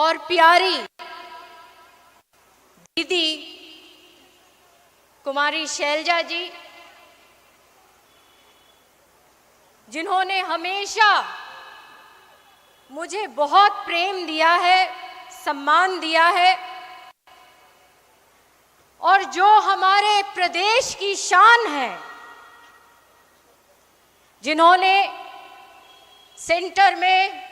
और प्यारी दीदी कुमारी शैलजा जी, जिन्होंने हमेशा मुझे बहुत प्रेम दिया है, सम्मान दिया है, और जो हमारे प्रदेश की शान है, जिन्होंने सेंटर में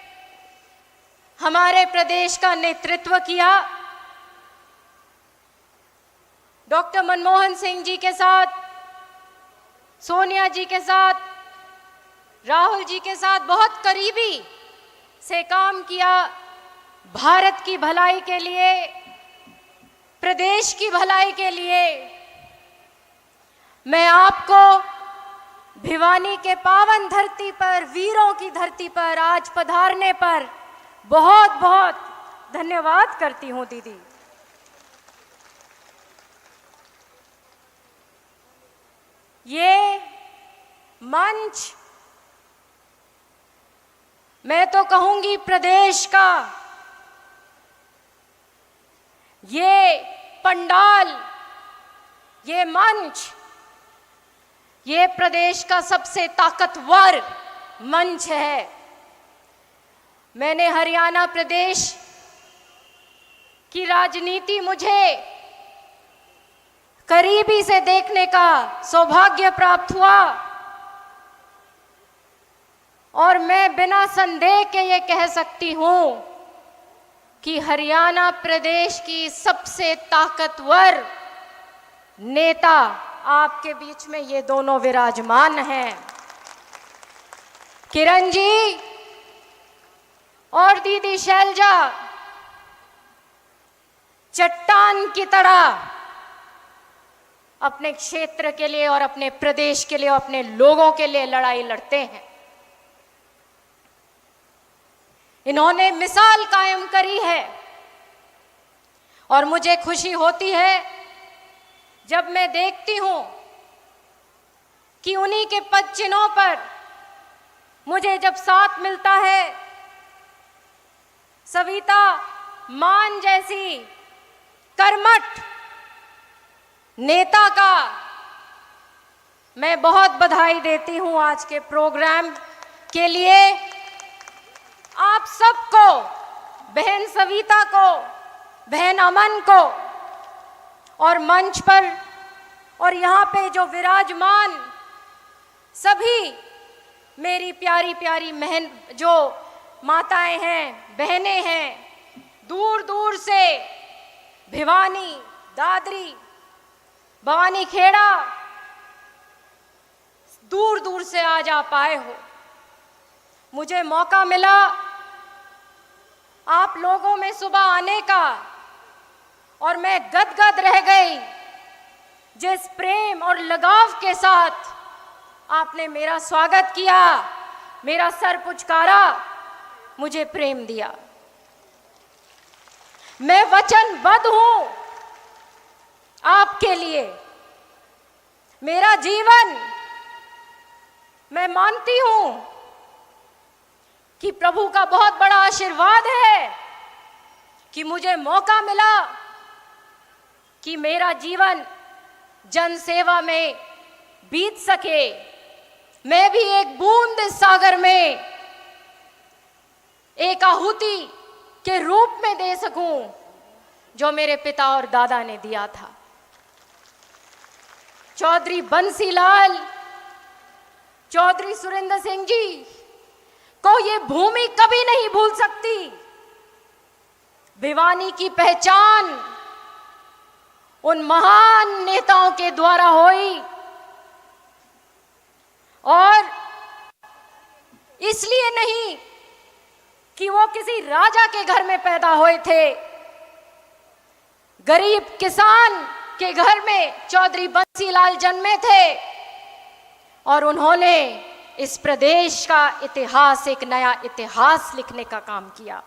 हमारे प्रदेश का नेतृत्व किया, डॉक्टर मनमोहन सिंह जी के साथ, सोनिया जी के साथ, राहुल जी के साथ बहुत करीबी से काम किया। भारत की भलाई के लिए, प्रदेश की भलाई के लिए मैं आपको भिवानी के पावन धरती पर, वीरों की धरती पर आज पधारने पर बहुत बहुत धन्यवाद करती हूं दीदी। ये मंच मैं तो कहूंगी प्रदेश का, ये पंडाल, ये मंच, ये प्रदेश का सबसे ताकतवर मंच है। मैंने हरियाणा प्रदेश की राजनीति मुझे करीबी से देखने का सौभाग्य प्राप्त हुआ, और मैं बिना संदेह के ये कह सकती हूं कि हरियाणा प्रदेश की सबसे ताकतवर नेता आपके बीच में ये दोनों विराजमान हैं, किरण जी और दीदी शैलजा। चट्टान की तरह अपने क्षेत्र के लिए और अपने प्रदेश के लिए और अपने लोगों के लिए लड़ाई लड़ते हैं। इन्होंने मिसाल कायम करी है, और मुझे खुशी होती है जब मैं देखती हूं कि उन्हीं के पद चिन्हों पर मुझे जब साथ मिलता है, सविता मान जैसी कर्मठ नेता का मैं बहुत बधाई देती हूं आज के प्रोग्राम के लिए। आप सबको, बहन सविता को, बहन अमन को, और मंच पर और यहाँ पे जो विराजमान सभी मेरी प्यारी प्यारी बहन, जो माताएं हैं, बहनें हैं, दूर दूर से भिवानी, दादरी, भवानी खेड़ा, दूर दूर से आज आप आए हो। मुझे मौका मिला आप लोगों में सुबह आने का, और मैं गदगद रह गई जिस प्रेम और लगाव के साथ आपने मेरा स्वागत किया, मेरा सर पुचकारा, मुझे प्रेम दिया। मैं वचनबद्ध हूं आपके लिए। मेरा जीवन, मैं मानती हूं कि प्रभु का बहुत बड़ा आशीर्वाद है कि मुझे मौका मिला कि मेरा जीवन जन सेवा में बीत सके। मैं भी एक बूंद इस सागर में एक आहुति के रूप में दे सकूं जो मेरे पिता और दादा ने दिया था। चौधरी बंसीलाल, चौधरी सुरेंद्र सिंह जी को ये भूमि कभी नहीं भूल सकती। भिवानी की पहचान उन महान नेताओं के द्वारा हुई, और इसलिए नहीं कि वो किसी राजा के घर में पैदा हुए थे। गरीब किसान के घर में चौधरी बंसीलाल जन्मे थे, और उन्होंने इस प्रदेश का इतिहास, एक नया इतिहास लिखने का काम किया।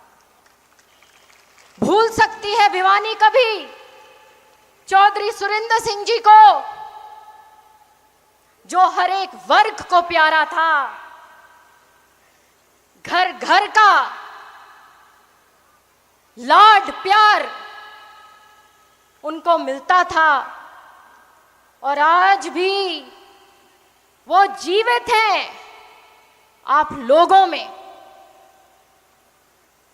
भूल सकती है भिवानी कभी चौधरी सुरेंद्र सिंह जी को, जो हर एक वर्ग को प्यारा था, घर घर का लाड प्यार उनको मिलता था और आज भी वो जीवित हैं आप लोगों में।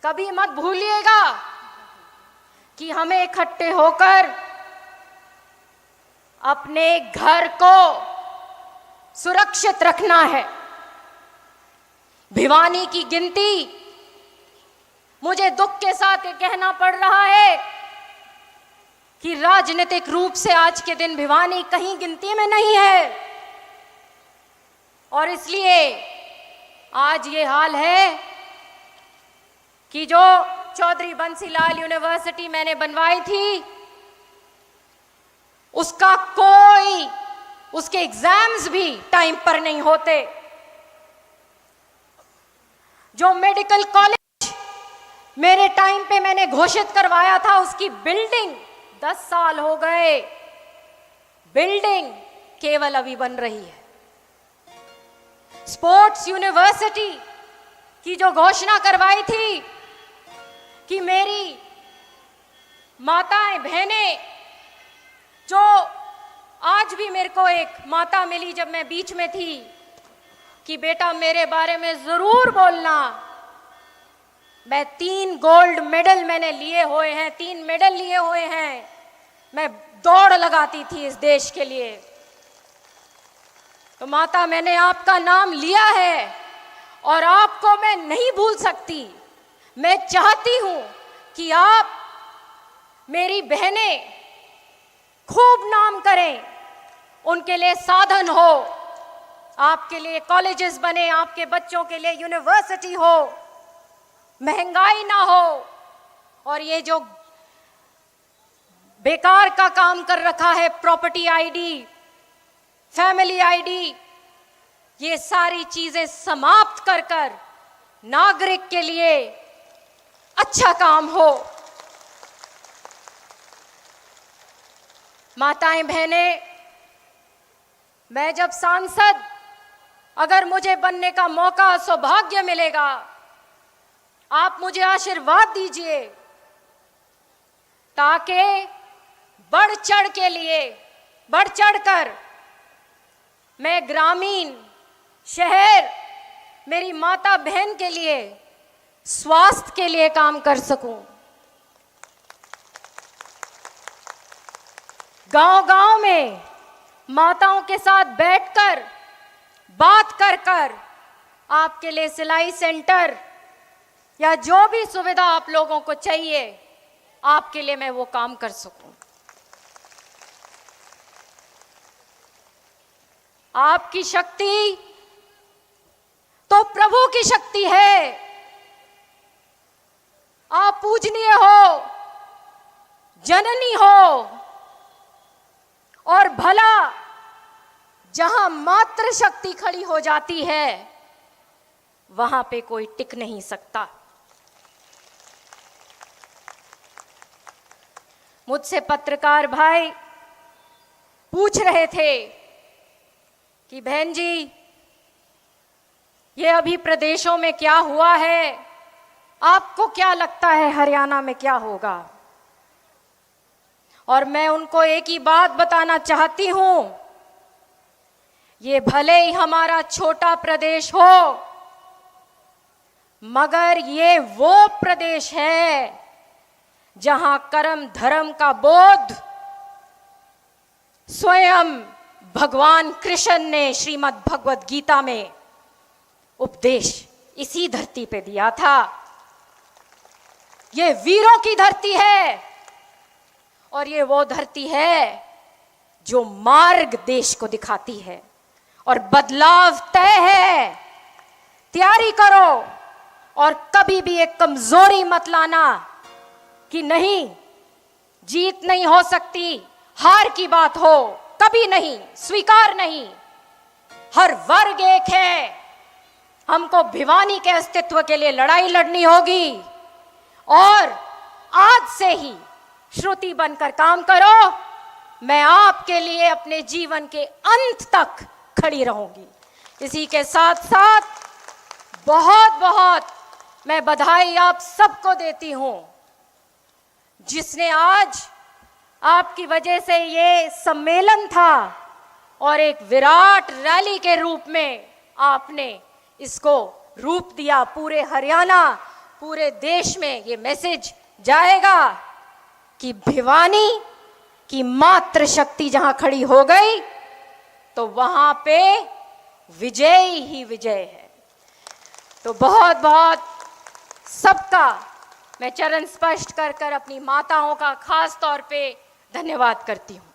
कभी मत भूलिएगा कि हमें इकट्ठे होकर अपने घर को सुरक्षित रखना है। भिवानी की गिनती, मुझे दुख के साथ ये कहना पड़ रहा है कि राजनीतिक रूप से आज के दिन भिवानी कहीं गिनती में नहीं है और इसलिए आज ये हाल है कि जो चौधरी बंसीलाल यूनिवर्सिटी मैंने बनवाई थी उसका उसके एग्जाम्स भी टाइम पर नहीं होते। जो मेडिकल कॉलेज मेरे टाइम पे मैंने घोषित करवाया था उसकी बिल्डिंग 10 साल हो गए, बिल्डिंग केवल अभी बन रही है। स्पोर्ट्स यूनिवर्सिटी की जो घोषणा करवाई थी कि मेरी माताएं बहनें, जो आज भी मेरे को एक माता मिली जब मैं बीच में थी कि बेटा मेरे बारे में जरूर बोलना, मैं 3 गोल्ड मेडल मैंने लिए हुए हैं, 3 मेडल लिए हुए हैं, मैं दौड़ लगाती थी इस देश के लिए। तो माता मैंने आपका नाम लिया है और आपको मैं नहीं भूल सकती। मैं चाहती हूं कि आप मेरी बहनें खूब नाम करें, उनके लिए साधन हो, आपके लिए कॉलेजेस बने, आपके बच्चों के लिए यूनिवर्सिटी हो, महंगाई ना हो और ये जो बेकार का काम कर रखा है प्रॉपर्टी आईडी, फैमिली आईडी, ये सारी चीजें समाप्त कर नागरिक के लिए अच्छा काम हो। माताएं बहनें, मैं जब सांसद अगर मुझे बनने का मौका सौभाग्य मिलेगा, आप मुझे आशीर्वाद दीजिए ताकि बढ़ चढ़कर मैं ग्रामीण शहर मेरी माता बहन के लिए स्वास्थ्य के लिए काम कर सकूं। गांव-गांव में माताओं के साथ बैठकर बात कर आपके लिए सिलाई सेंटर या जो भी सुविधा आप लोगों को चाहिए आपके लिए मैं वो काम कर सकूं। आपकी शक्ति तो प्रभु की शक्ति है। आप पूजनीय हो, जननी हो और भला जहां मात्र शक्ति खड़ी हो जाती है वहां पे कोई टिक नहीं सकता। मुझसे पत्रकार भाई पूछ रहे थे कि बहन जी ये अभी प्रदेशों में क्या हुआ है, आपको क्या लगता है हरियाणा में क्या होगा? और मैं उनको एक ही बात बताना चाहती हूं, ये भले ही हमारा छोटा प्रदेश हो मगर ये वो प्रदेश है जहां कर्म धर्म का बोध स्वयं भगवान कृष्ण ने श्रीमद् भगवद गीता में उपदेश इसी धरती पे दिया था। ये वीरों की धरती है और ये वो धरती है जो मार्ग देश को दिखाती है और बदलाव तय है। तैयारी करो और कभी भी एक कमजोरी मत लाना कि नहीं जीत नहीं हो सकती, हार की बात हो, कभी नहीं, स्वीकार नहीं। हर वर्ग एक है, हमको भिवानी के अस्तित्व के लिए लड़ाई लड़नी होगी और आज से ही श्रुति बनकर काम करो। मैं आपके लिए अपने जीवन के अंत तक खड़ी रहूंगी। इसी के साथ साथ बहुत बहुत मैं बधाई आप सबको देती हूं जिसने आज आपकी वजह से ये सम्मेलन था और एक विराट रैली के रूप में आपने इसको रूप दिया। पूरे हरियाणा, पूरे देश में ये मैसेज जाएगा कि भिवानी की मात्र शक्ति जहां खड़ी हो गई तो वहां पे विजय ही विजय है। तो बहुत बहुत सबका मैं चरण स्पर्श कर कर अपनी माताओं का खास तौर पे धन्यवाद करती हूं।